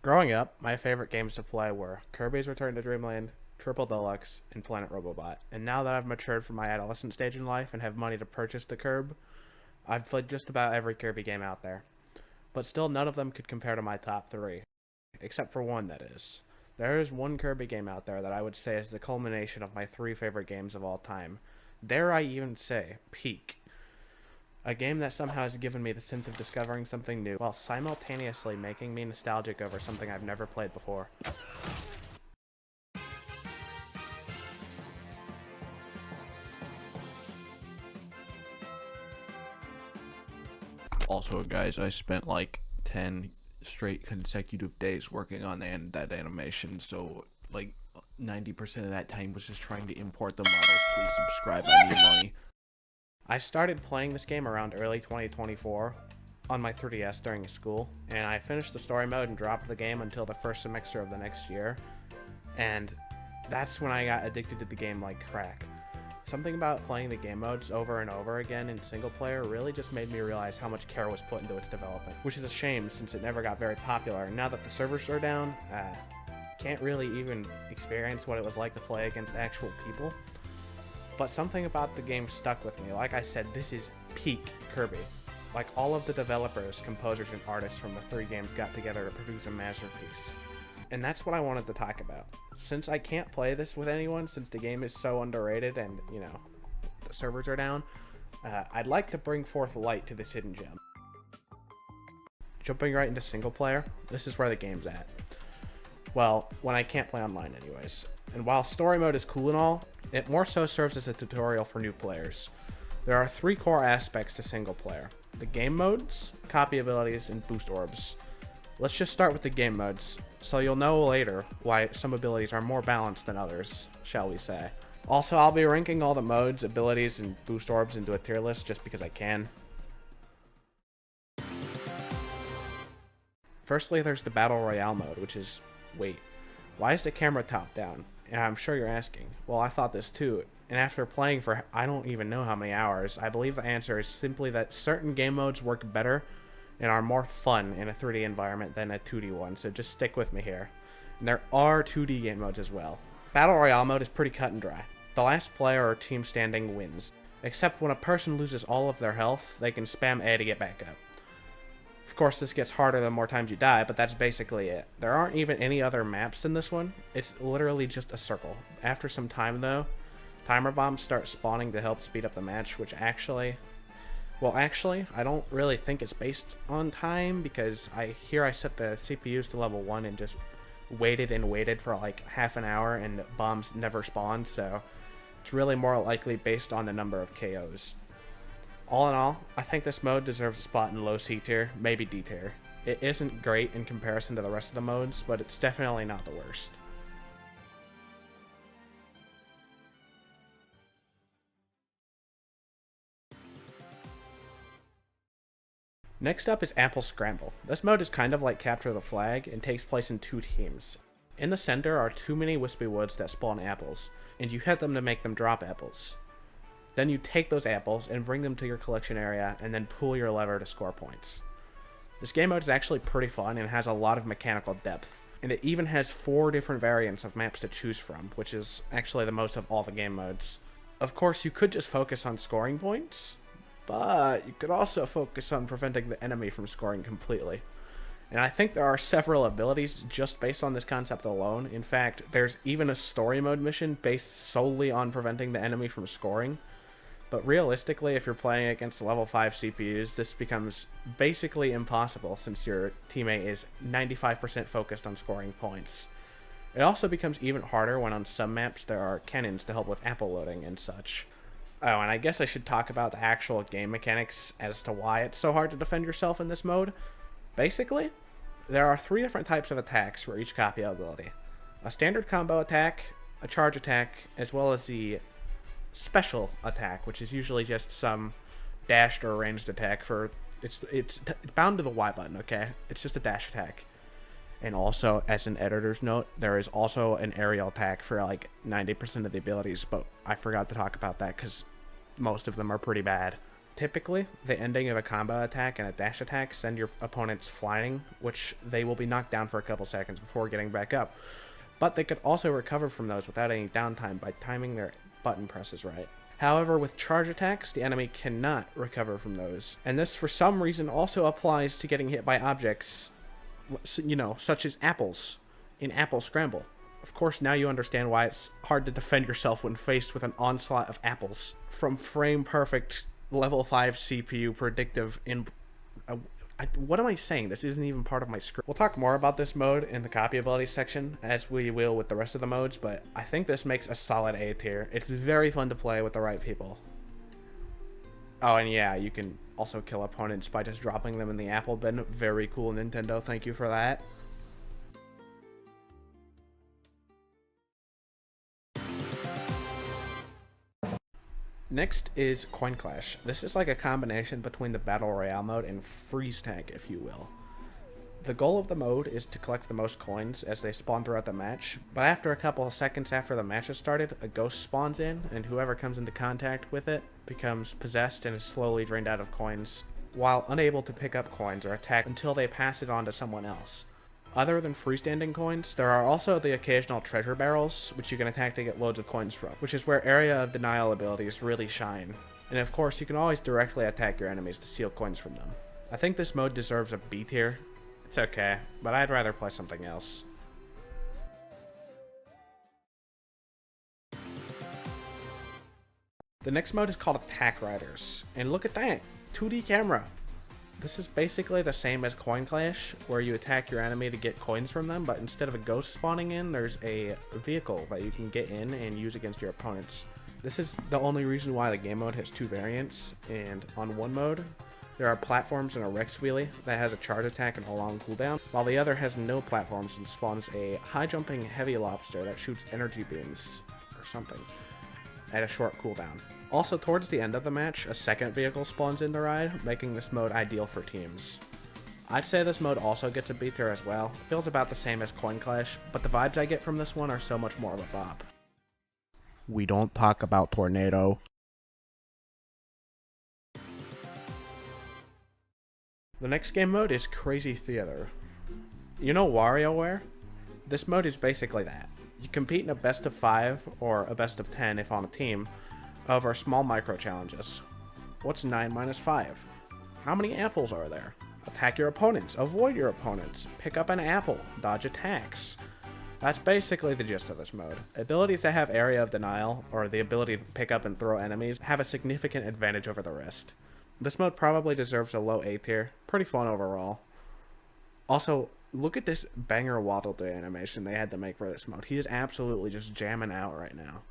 Growing up, my favorite games to play were Kirby's Return to Dreamland, Triple Deluxe, and Planet Robobot. And now that I've matured from my adolescent stage in life and have money to purchase the Curb, I've played just about every Kirby game out there. But still, none of them could compare to my top three. Except for one, that is. There is one Kirby game out there that I would say is the culmination of my three favorite games of all time. Dare I even say, peak. A game that somehow has given me the sense of discovering something new, while simultaneously making me nostalgic over something I've never played before. Also, guys, I spent like 10 straight consecutive days working on that animation, so like 90% of that time was just trying to import the models. Please subscribe, I need money. I started playing this game around early 2024 on my 3DS during school, and I finished the story mode and dropped the game until the first semester of the next year, and that's when I got addicted to the game like crack. Something about playing the game modes over and over again in single player really just made me realize how much care was put into its development, which is a shame since it never got very popular. Now that the servers are down, can't really even experience what it was like to play against actual people. But something about the game stuck with me. Like I said, this is peak Kirby. Like all of the developers, composers, and artists from the three games got together to produce a masterpiece. And that's what I wanted to talk about. Since I can't play this with anyone, since the game is so underrated and, you know, the servers are down, I'd like to bring forth light to this hidden gem. Jumping right into single player, this is where the game's at. Well, when I can't play online anyways. And while story mode is cool and all, it more so serves as a tutorial for new players. There are three core aspects to single player: the game modes, copy abilities, and boost orbs. Let's just start with the game modes, so you'll know later why some abilities are more balanced than others, shall we say. Also, I'll be ranking all the modes, abilities, and boost orbs into a tier list just because I can. Firstly, there's the Battle Royale mode, which is, wait, why is the camera top down? And I'm sure you're asking. Well, I thought this too, and after playing for I don't even know how many hours, I believe the answer is simply that certain game modes work better and are more fun in a 3D environment than a 2D one, so just stick with me here. And there are 2D game modes as well. Battle Royale mode is pretty cut and dry. The last player or team standing wins, except when a person loses all of their health, they can spam A to get back up. Of course, this gets harder the more times you die, but that's basically it. There aren't even any other maps in this one. It's literally just a circle. After some time, though, timer bombs start spawning to help speed up the match, which actually, I don't really think it's based on time, because I set the CPUs to level 1 and just waited for like half an hour, and bombs never spawned, so it's really more likely based on the number of KOs. All in all, I think this mode deserves a spot in low C tier, maybe D tier. It isn't great in comparison to the rest of the modes, but it's definitely not the worst. Next up is Apple Scramble. This mode is kind of like Capture the Flag and takes place in two teams. In the center are too many wispy woods that spawn apples, and you hit them to make them drop apples. Then you take those apples and bring them to your collection area and then pull your lever to score points. This game mode is actually pretty fun and has a lot of mechanical depth, and it even has 4 different variants of maps to choose from, which is actually the most of all the game modes. Of course, you could just focus on scoring points, but you could also focus on preventing the enemy from scoring completely. And I think there are several abilities just based on this concept alone. In fact, there's even a story mode mission based solely on preventing the enemy from scoring. But realistically, if you're playing against level 5 CPUs, this becomes basically impossible since your teammate is 95% focused on scoring points. It also becomes even harder when on some maps there are cannons to help with apple loading and such. Oh, and I guess I should talk about the actual game mechanics as to why it's so hard to defend yourself in this mode. Basically, there are 3 different types of attacks for each copy ability. A standard combo attack, a charge attack, as well as the special attack, which is usually just some dashed or ranged attack for it's bound to the Y button, okay? It's just a dash attack. And also, as an editor's note, there is also an aerial attack for like 90% of the abilities, but I forgot to talk about that because most of them are pretty bad. Typically, the ending of a combo attack and a dash attack send your opponents flying, which they will be knocked down for a couple seconds before getting back up. But they could also recover from those without any downtime by timing their button presses right. However, with charge attacks, the enemy cannot recover from those. And this, for some reason, also applies to getting hit by objects, you know, such as apples in Apple Scramble. Of course, now you understand why it's hard to defend yourself when faced with an onslaught of apples. From frame-perfect level 5 CPU predictive in... what am I saying? This isn't even part of my script. We'll talk more about this mode in the copy abilities section, as we will with the rest of the modes, but I think this makes a solid A tier. It's very fun to play with the right people. Oh, and yeah, you can also kill opponents by just dropping them in the apple bin. Very cool, Nintendo. Thank you for that. Next is Coin Clash. This is like a combination between the Battle Royale mode and Freeze Tag, if you will. The goal of the mode is to collect the most coins as they spawn throughout the match, but after a couple of seconds after the match has started, a ghost spawns in, and whoever comes into contact with it becomes possessed and is slowly drained out of coins, while unable to pick up coins or attack until they pass it on to someone else. Other than freestanding coins, there are also the occasional treasure barrels, which you can attack to get loads of coins from, which is where area of denial abilities really shine. And of course, you can always directly attack your enemies to steal coins from them. I think this mode deserves a B tier. It's okay, but I'd rather play something else. The next mode is called Attack Riders, and look at that, 2D camera. This is basically the same as Coin Clash, where you attack your enemy to get coins from them, but instead of a ghost spawning in, there's a vehicle that you can get in and use against your opponents. This is the only reason why the game mode has two variants, and on one mode, there are platforms and a Rex wheelie that has a charge attack and a long cooldown, while the other has no platforms and spawns a high-jumping heavy lobster that shoots energy beams, or something, at a short cooldown. Also, towards the end of the match, a second vehicle spawns in the ride, making this mode ideal for teams. I'd say this mode also gets a B tier as well. It feels about the same as Coin Clash, but the vibes I get from this one are so much more of a bop. We don't talk about Tornado. The next game mode is Crazy Theater. You know WarioWare? This mode is basically that. You compete in a best of 5 or a best of 10 if on a team over small micro challenges. What's 9 minus 5? How many apples are there? Attack your opponents, avoid your opponents, pick up an apple, dodge attacks. That's basically the gist of this mode. Abilities that have area of denial, or the ability to pick up and throw enemies, have a significant advantage over the rest. This mode probably deserves a low A tier. Pretty fun overall. Also, look at this banger Waddle Dee animation they had to make for this mode. He is absolutely just jamming out right now.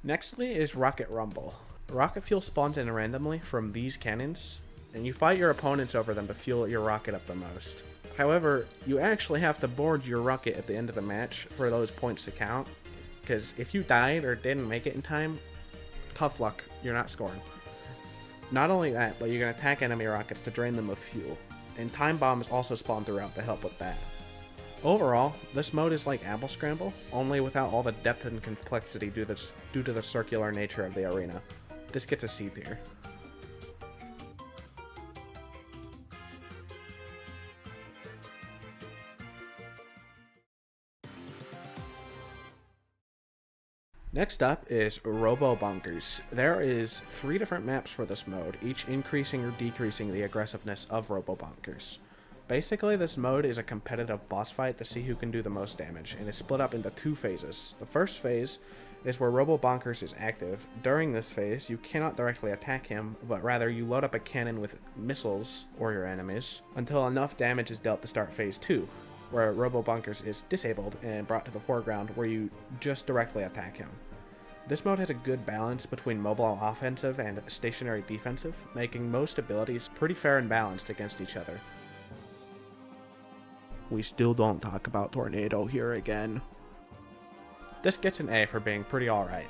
Nextly is Rockect Rumble. Rocket fuel spawns in randomly from these cannons, and you fight your opponents over them to fuel your rocket up the most. However, you actually have to board your rocket at the end of the match for those points to count, because if you died or didn't make it in time, tough luck, you're not scoring. Not only that, but you can attack enemy rockets to drain them of fuel, and time bombs also spawn throughout to help with that. Overall, this mode is like Apple Scramble, only without all the depth and complexity due to the circular nature of the arena. This gets a C tier. Next up is Robobonkers. There is 3 different maps for this mode, each increasing or decreasing the aggressiveness of Robobonkers. Basically, this mode is a competitive boss fight to see who can do the most damage, and is split up into 2 phases. The first phase is where Robobonkers is active. During this phase, you cannot directly attack him, but rather you load up a cannon with missiles, or your enemies, until enough damage is dealt to start phase 2, where Robobonkers is disabled and brought to the foreground, where you just directly attack him. This mode has a good balance between mobile offensive and stationary defensive, making most abilities pretty fair and balanced against each other. We still don't talk about Tornado here again. This gets an A for being pretty alright.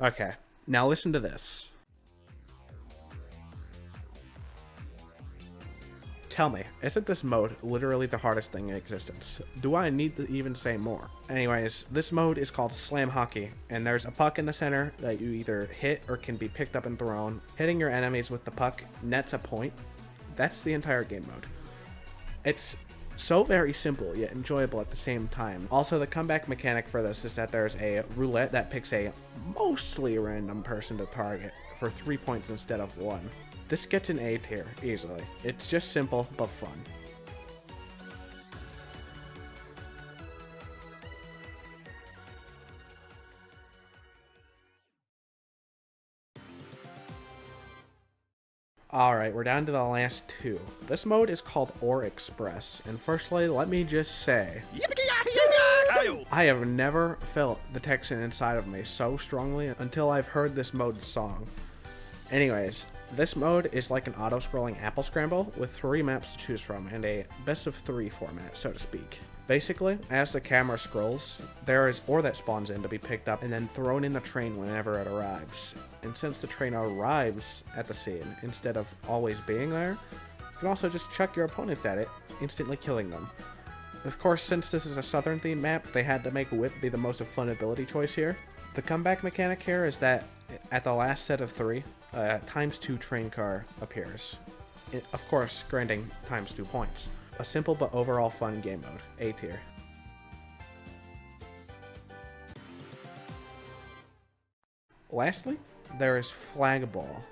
Okay, now listen to this. Tell me, isn't this mode literally the hardest thing in existence? Do I need to even say more? Anyways, this mode is called Slam Hockey, and there's a puck in the center that you either hit or can be picked up and thrown. Hitting your enemies with the puck nets a point. That's the entire game mode. It's so very simple yet enjoyable at the same time. Also, the comeback mechanic for this is that there's a roulette that picks a mostly random person to target for 3 points instead of 1. This gets an A tier, easily. It's just simple, but fun. Alright, we're down to the last two. This mode is called Ore Express, and firstly, let me just say, I have never felt the Texan inside of me so strongly until I've heard this mode's song. Anyways, this mode is like an auto-scrolling Apple Scramble with 3 maps to choose from and a best of 3 format, so to speak. Basically, as the camera scrolls, there is ore that spawns in to be picked up and then thrown in the train whenever it arrives. And since the train arrives at the scene, instead of always being there, you can also just chuck your opponents at it, instantly killing them. Of course, since this is a southern themed map, they had to make whip be the most fun ability choice here. The comeback mechanic here is that at the last set of 3, ×2 train car appears. Of course, granting ×2 points. A simple but overall fun game mode. A tier. Lastly, there is Flagball.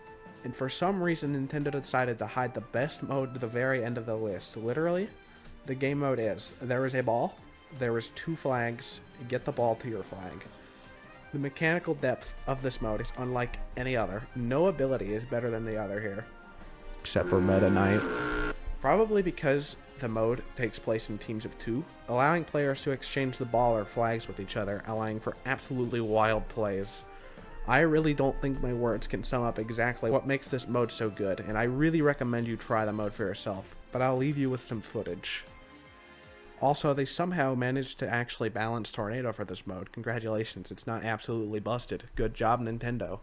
And for some reason, Nintendo decided to hide the best mode to the very end of the list. Literally, the game mode is, there is a ball, there is 2 flags, you get the ball to your flag. The mechanical depth of this mode is unlike any other. No ability is better than the other here. Except for Meta Knight. Probably because the mode takes place in teams of 2, allowing players to exchange the ball or flags with each other, allowing for absolutely wild plays. I really don't think my words can sum up exactly what makes this mode so good, and I really recommend you try the mode for yourself, but I'll leave you with some footage. Also, they somehow managed to actually balance Tornado for this mode. Congratulations, it's not absolutely busted. Good job, Nintendo.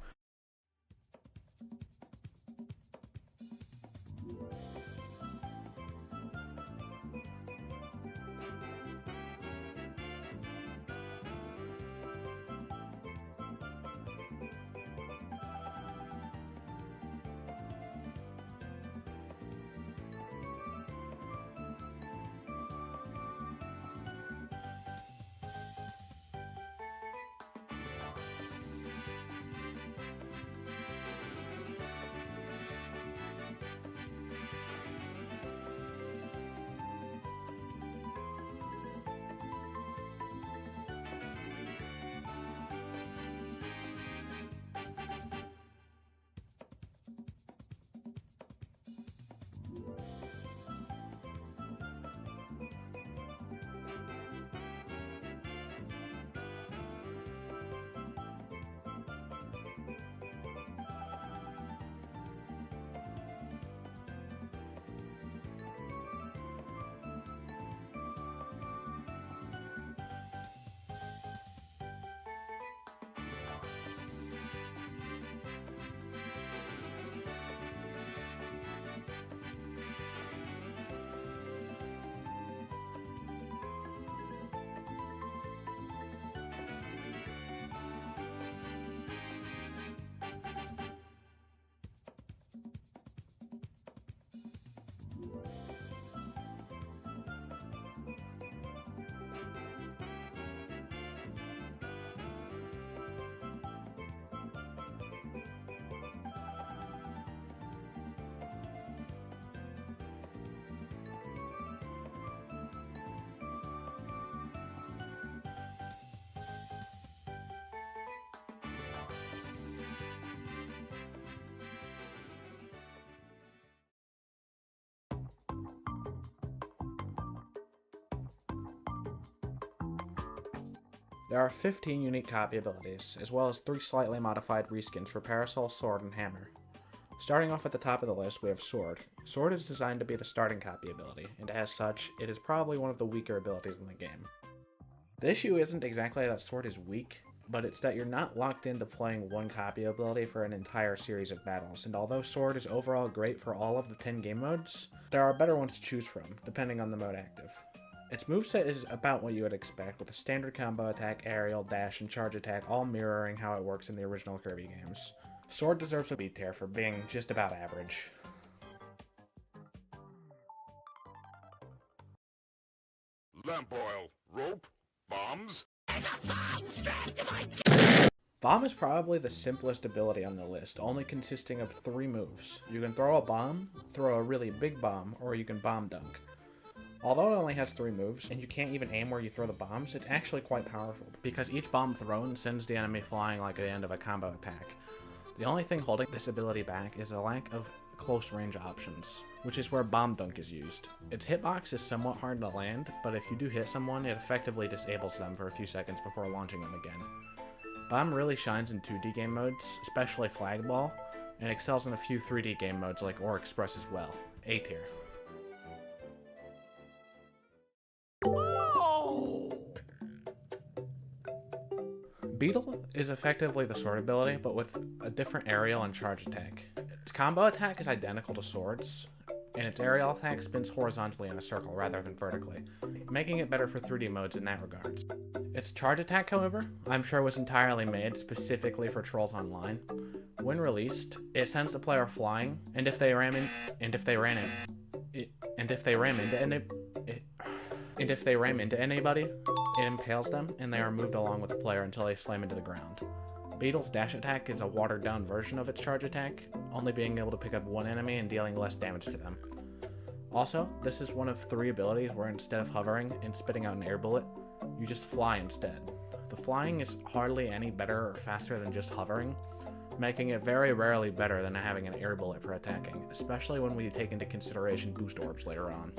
There are 15 unique copy abilities, as well as 3 slightly modified reskins for Parasol, Sword, and Hammer. Starting off at the top of the list, we have Sword. Sword is designed to be the starting copy ability, and as such, it is probably one of the weaker abilities in the game. The issue isn't exactly that Sword is weak, but it's that you're not locked into playing one copy ability for an entire series of battles, and although Sword is overall great for all of the 10 game modes, there are better ones to choose from, depending on the mode active. Its moveset is about what you would expect, with a standard combo attack, aerial, dash, and charge attack all mirroring how it works in the original Kirby games. Sword deserves a B tier for being just about average. Lamp oil, rope, bombs. Bomb is probably the simplest ability on the list, only consisting of 3 moves. You can throw a bomb, throw a really big bomb, or you can bomb dunk. Although it only has 3 moves, and you can't even aim where you throw the bombs, it's actually quite powerful, because each bomb thrown sends the enemy flying like at the end of a combo attack. The only thing holding this ability back is a lack of close range options, which is where Bomb Dunk is used. Its hitbox is somewhat hard to land, but if you do hit someone, it effectively disables them for a few seconds before launching them again. Bomb really shines in 2D game modes, especially Flagball, and excels in a few 3D game modes like Or Express as well. A tier. Beetle is effectively the Sword ability, but with a different aerial and charge attack. Its combo attack is identical to Sword's, and its aerial attack spins horizontally in a circle rather than vertically, making it better for 3D modes in that regards. Its charge attack, however, I'm sure was entirely made specifically for Trolls Online. When released, it sends the player flying, and if they ram into anybody, it impales them, and they are moved along with the player until they slam into the ground. Beetle's dash attack is a watered down version of its charge attack, only being able to pick up one enemy and dealing less damage to them. Also, this is one of 3 abilities where instead of hovering and spitting out an air bullet, you just fly instead. The flying is hardly any better or faster than just hovering, making it very rarely better than having an air bullet for attacking, especially when we take into consideration boost orbs later on.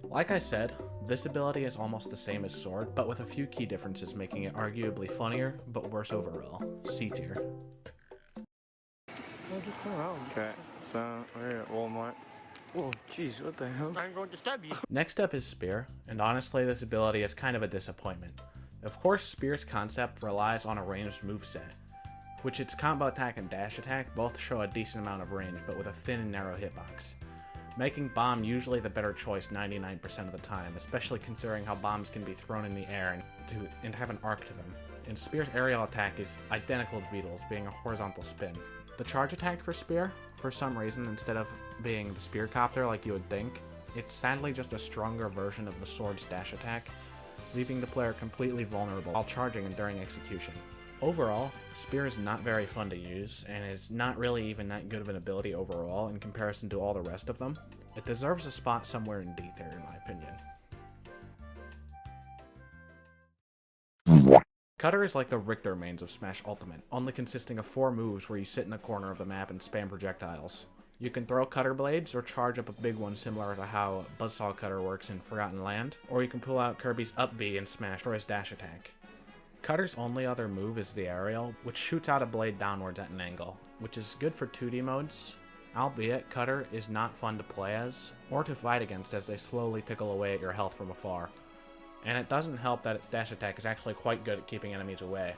Like I said, this ability is almost the same as Sword, but with a few key differences making it arguably funnier, but worse overall. C tier. Oh, just turn around. Okay, so we're at Walmart. Oh, jeez, what the hell? I'm going to stab you. Next up is Spear, and honestly this ability is kind of a disappointment. Of course, Spear's concept relies on a ranged moveset, which its combo attack and dash attack both show a decent amount of range, but with a thin and narrow hitbox, making Bomb usually the better choice 99% of the time, especially considering how bombs can be thrown in the air and have an arc to them. And Spear's aerial attack is identical to Beetle's, being a horizontal spin. The charge attack for Spear, for some reason, instead of being the Spear Copter like you would think, it's sadly just a stronger version of the Sword's dash attack, leaving the player completely vulnerable while charging and during execution. Overall, Spear is not very fun to use, and is not really even that good of an ability overall in comparison to all the rest of them. It deserves a spot somewhere in D tier in my opinion. Cutter is like the Richter mains of Smash Ultimate, only consisting of 4 moves where you sit in the corner of the map and spam projectiles. You can throw Cutter Blades or charge up a big one similar to how Buzzsaw Cutter works in Forgotten Land, or you can pull out Kirby's Up B in Smash for his dash attack. Cutter's only other move is the aerial, which shoots out a blade downwards at an angle, which is good for 2D modes, albeit Cutter is not fun to play as, or to fight against as they slowly tickle away at your health from afar. And it doesn't help that its dash attack is actually quite good at keeping enemies away,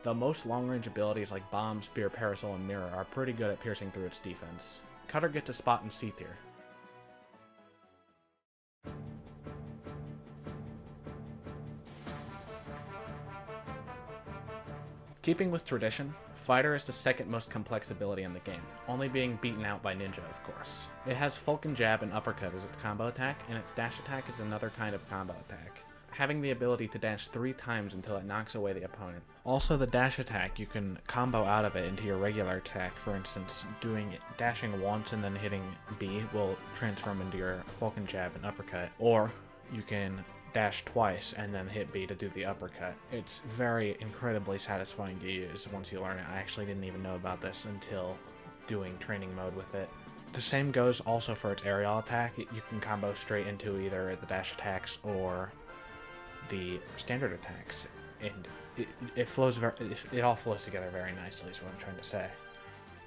though most long-range abilities like Bomb, Spear, Parasol, and Mirror are pretty good at piercing through its defense. Cutter gets a spot in C tier. Keeping with tradition, Fighter is the second most complex ability in the game, only being beaten out by Ninja, of course. It has Falcon Jab and Uppercut as its combo attack, and its dash attack is another kind of combo attack, having the ability to dash 3 times until it knocks away the opponent. Also, the dash attack, you can combo out of it into your regular attack. For instance, dashing once and then hitting B will transform into your Falcon Jab and Uppercut, or you can dash twice and then hit B to do the uppercut. It's very incredibly satisfying to use once you learn it. I actually didn't even know about this until doing training mode with it. The same goes also for its aerial attack. You can combo straight into either the dash attacks or the standard attacks, and it all flows together very nicely is what I'm trying to say.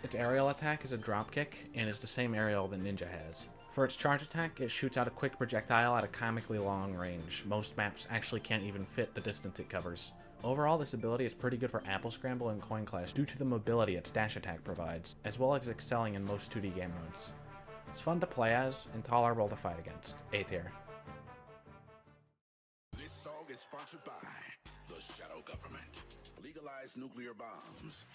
Its aerial attack is a dropkick and is the same aerial that Ninja has. For its charge attack, it shoots out a quick projectile at a comically long range. Most maps actually can't even fit the distance it covers. Overall, this ability is pretty good for Apple Scramble and Coin Clash due to the mobility its dash attack provides, as well as excelling in most 2D game modes. It's fun to play as, and tolerable to fight against. A tier. This song is sponsored by the Shadow Government. Legalize nuclear bombs.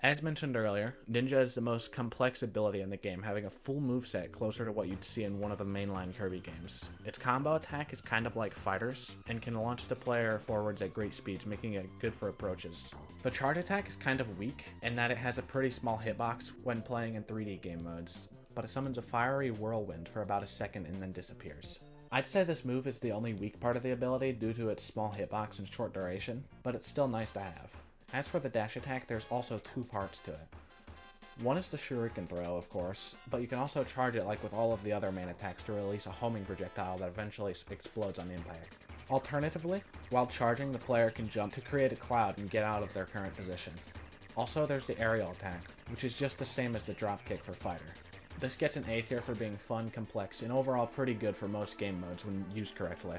As mentioned earlier, Ninja is the most complex ability in the game, having a full moveset closer to what you'd see in one of the mainline Kirby games. Its combo attack is kind of like Fighters, and can launch the player forwards at great speeds, making it good for approaches. The charge attack is kind of weak, in that it has a pretty small hitbox when playing in 3D game modes, but it summons a fiery whirlwind for about a second and then disappears. I'd say this move is the only weak part of the ability due to its small hitbox and short duration, but it's still nice to have. As for the dash attack, there's also two parts to it. One is the shuriken throw, of course, but you can also charge it like with all of the other main attacks to release a homing projectile that eventually explodes on impact. Alternatively, while charging, the player can jump to create a cloud and get out of their current position. Also, there's the aerial attack, which is just the same as the dropkick for Fighter. This gets an A tier for being fun, complex, and overall pretty good for most game modes when used correctly.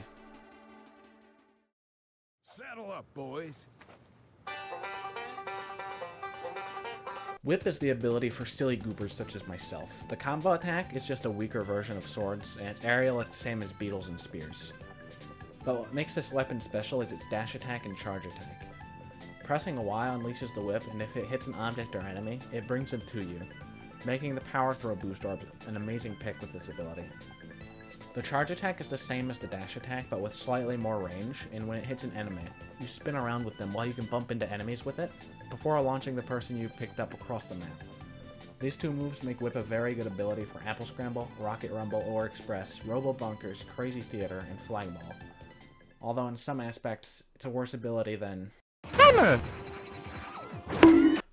Saddle up, boys. Whip is the ability for silly goobers such as myself. The combo attack is just a weaker version of swords, and its aerial is the same as beetles and spears. But what makes this weapon special is its dash attack and charge attack. Pressing Y unleashes the whip, and if it hits an object or enemy, it brings them to you, making the power throw boost orb an amazing pick with this ability. The charge attack is the same as the dash attack, but with slightly more range, and when it hits an enemy, you spin around with them while you can bump into enemies with it, before launching the person you picked up across the map. These two moves make Whip a very good ability for Apple Scramble, Rockect Rumble or Express, Robobonkers, Crazy Theater, and Flagball. Although in some aspects, it's a worse ability than Hammer!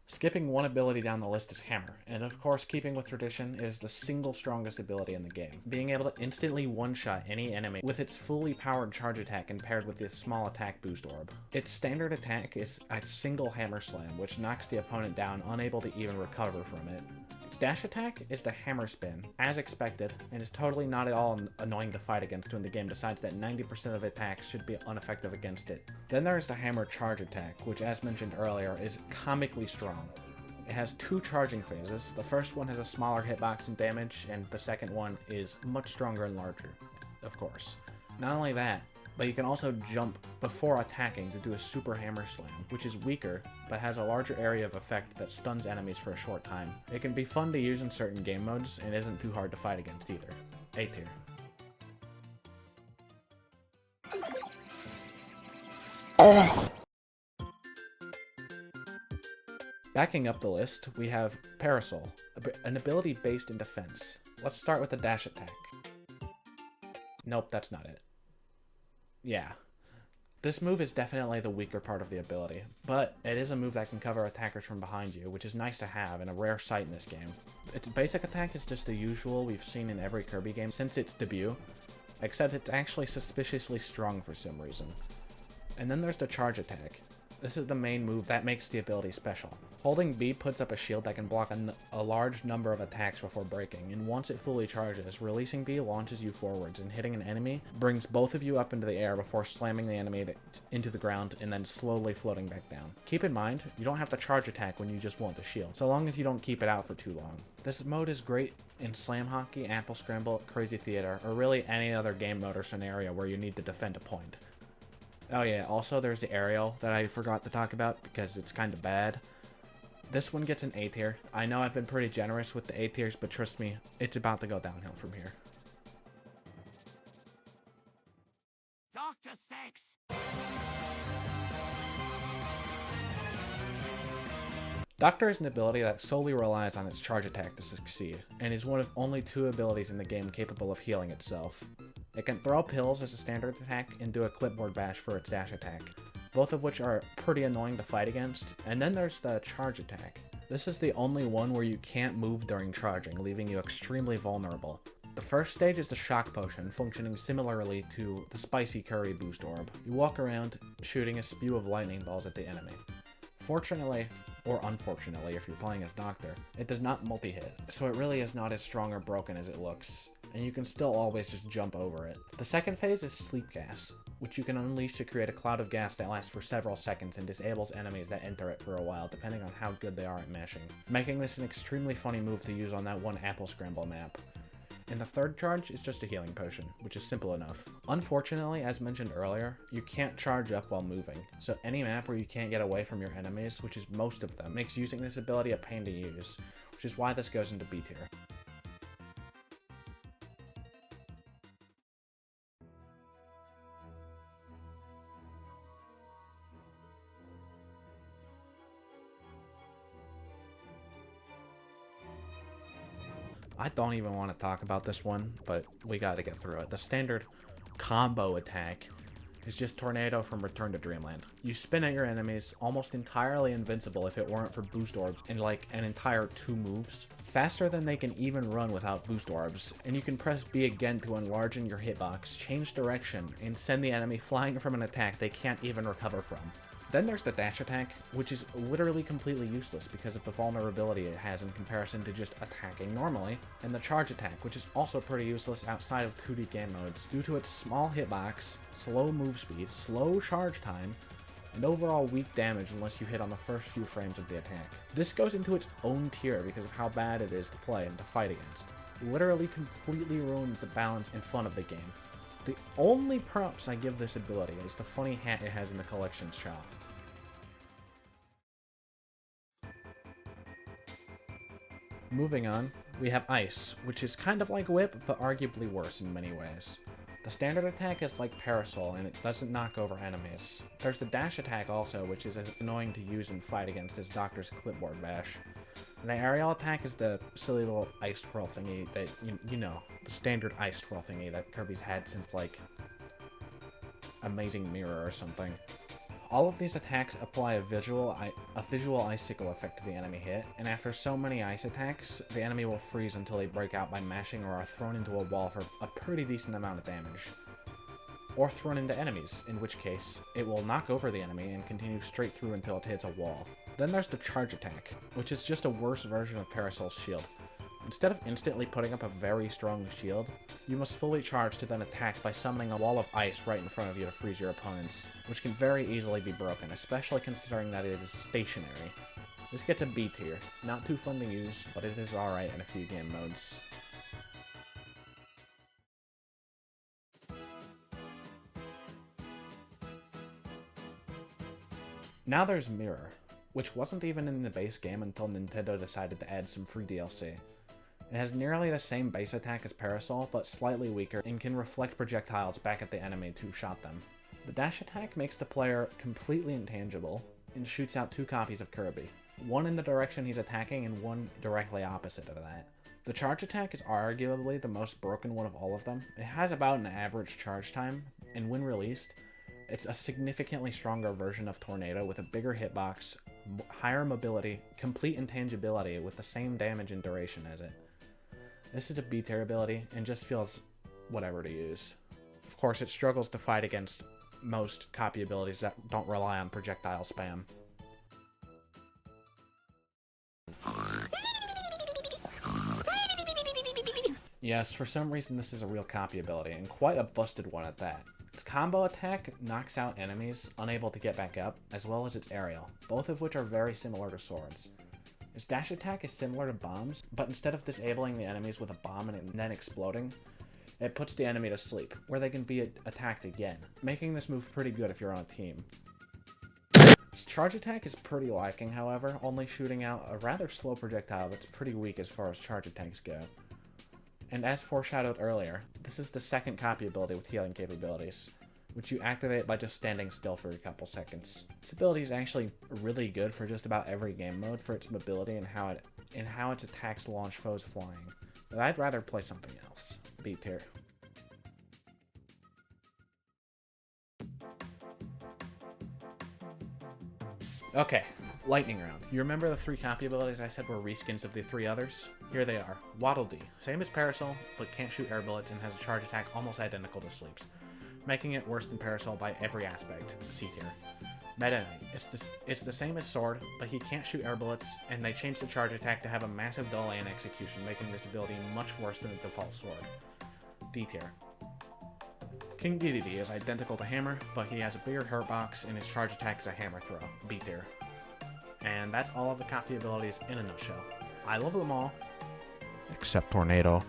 Skipping one ability down the list is Hammer, and of course keeping with tradition, it is the single strongest ability in the game, being able to instantly one-shot any enemy with its fully powered charge attack and paired with the small attack boost orb. Its standard attack is a single hammer slam, which knocks the opponent down, unable to even recover from it. Its dash attack is the hammer spin, as expected, and is totally not at all annoying to fight against when the game decides that 90% of attacks should be ineffective against it. Then there is the hammer charge attack, which as mentioned earlier is comically strong. It has two charging phases. The first one has a smaller hitbox and damage, and the second one is much stronger and larger, of course. Not only that, but you can also jump before attacking to do a super hammer slam, which is weaker, but has a larger area of effect that stuns enemies for a short time. It can be fun to use in certain game modes, and isn't too hard to fight against either. A tier. Backing up the list, we have Parasol, an ability based in defense. Let's start with the dash attack. Nope, that's not it. Yeah. This move is definitely the weaker part of the ability, but it is a move that can cover attackers from behind you, which is nice to have and a rare sight in this game. Its basic attack is just the usual we've seen in every Kirby game since its debut, except it's actually suspiciously strong for some reason. And then there's the charge attack. This is the main move that makes the ability special. Holding B puts up a shield that can block a large number of attacks before breaking, and once it fully charges, releasing B launches you forwards, and hitting an enemy brings both of you up into the air before slamming the enemy into the ground and then slowly floating back down. Keep in mind, you don't have to charge attack when you just want the shield, so long as you don't keep it out for too long. This mode is great in Slam Hockey, Apple Scramble, Crazy Theater, or really any other game mode or scenario where you need to defend a point. Oh yeah, also there's the aerial that I forgot to talk about because it's kind of bad. This one gets an A tier. I know I've been pretty generous with the A tiers, but trust me, it's about to go downhill from here. Dr. Sex! Doctor is an ability that solely relies on its charge attack to succeed, and is one of only two abilities in the game capable of healing itself. It can throw pills as a standard attack and do a clipboard bash for its dash attack, both of which are pretty annoying to fight against. And then there's the charge attack. This is the only one where you can't move during charging, leaving you extremely vulnerable. The first stage is the shock potion, functioning similarly to the spicy curry boost orb. You walk around shooting a spew of lightning balls at the enemy. Fortunately, or unfortunately if you're playing as Doctor, it does not multi-hit, so it really is not as strong or broken as it looks, and you can still always just jump over it. The second phase is Sleep Gas, which you can unleash to create a cloud of gas that lasts for several seconds and disables enemies that enter it for a while, depending on how good they are at mashing, making this an extremely funny move to use on that one Apple Scramble map. And the third charge is just a healing potion, which is simple enough. Unfortunately, as mentioned earlier, you can't charge up while moving, so any map where you can't get away from your enemies, which is most of them, makes using this ability a pain to use, which is why this goes into B tier. I don't even want to talk about this one, but we gotta get through it. The standard combo attack is just Tornado from Return to Dreamland. You spin at your enemies, almost entirely invincible if it weren't for boost orbs, in like an entire 2 moves. Faster than they can even run without boost orbs, and you can press B again to enlarge in your hitbox, change direction, and send the enemy flying from an attack they can't even recover from. Then there's the dash attack, which is literally completely useless because of the vulnerability it has in comparison to just attacking normally, and the charge attack, which is also pretty useless outside of 2D game modes due to its small hitbox, slow move speed, slow charge time, and overall weak damage unless you hit on the first few frames of the attack. This goes into its own tier because of how bad it is to play and to fight against. It literally completely ruins the balance and fun of the game. The only props I give this ability is the funny hat it has in the collections shop. Moving on, we have Ice, which is kind of like Whip, but arguably worse in many ways. The standard attack is like Parasol, and it doesn't knock over enemies. There's the dash attack also, which is as annoying to use and fight against as Doctor's clipboard bash. And the aerial attack is the silly little ice twirl thingy that, you know, the standard ice twirl thingy that Kirby's had since, like, Amazing Mirror or something. All of these attacks apply a visual icicle effect to the enemy hit, and after so many ice attacks, the enemy will freeze until they break out by mashing or are thrown into a wall for a pretty decent amount of damage. Or thrown into enemies, in which case, it will knock over the enemy and continue straight through until it hits a wall. Then there's the charge attack, which is just a worse version of Parasol's shield. Instead of instantly putting up a very strong shield, you must fully charge to then attack by summoning a wall of ice right in front of you to freeze your opponents, which can very easily be broken, especially considering that it is stationary. This gets a B tier. Not too fun to use, but it is alright in a few game modes. Now there's Mirror, which wasn't even in the base game until Nintendo decided to add some free DLC. It has nearly the same base attack as Parasol, but slightly weaker, and can reflect projectiles back at the enemy to shot them. The dash attack makes the player completely intangible, and shoots out 2 copies of Kirby. One in the direction he's attacking, and one directly opposite of that. The charge attack is arguably the most broken one of all of them. It has about an average charge time, and when released, it's a significantly stronger version of Tornado with a bigger hitbox, higher mobility, complete intangibility with the same damage and duration as it. This is a B tier ability, and just feels whatever to use. Of course, it struggles to fight against most copy abilities that don't rely on projectile spam. Yes, for some reason this is a real copy ability, and quite a busted one at that. Its combo attack knocks out enemies unable to get back up, as well as its aerial, both of which are very similar to swords. Its dash attack is similar to bombs, but instead of disabling the enemies with a bomb and then exploding, it puts the enemy to sleep, where they can be attacked again, making this move pretty good if you're on a team. Its charge attack is pretty lacking, however, only shooting out a rather slow projectile that's pretty weak as far as charge attacks go. And as foreshadowed earlier, this is the second copy ability with healing capabilities, which you activate by just standing still for a couple seconds. This ability is actually really good for just about every game mode for its mobility and how its attacks launch foes flying. But I'd rather play something else. B tier. Okay, lightning round. You remember the 3 copy abilities I said were reskins of the 3 others? Here they are. Waddle Dee, same as Parasol, but can't shoot air bullets and has a charge attack almost identical to Sleep's, making it worse than Parasol by every aspect, C tier. Meta Knight. It's the same as Sword, but he can't shoot air bullets, and they changed the charge attack to have a massive delay in execution, making this ability much worse than the default Sword. D tier. King DDD is identical to Hammer, but he has a bigger hurt box, and his charge attack is a hammer throw. B tier. And that's all of the copy abilities in a nutshell. I love them all, except Tornado.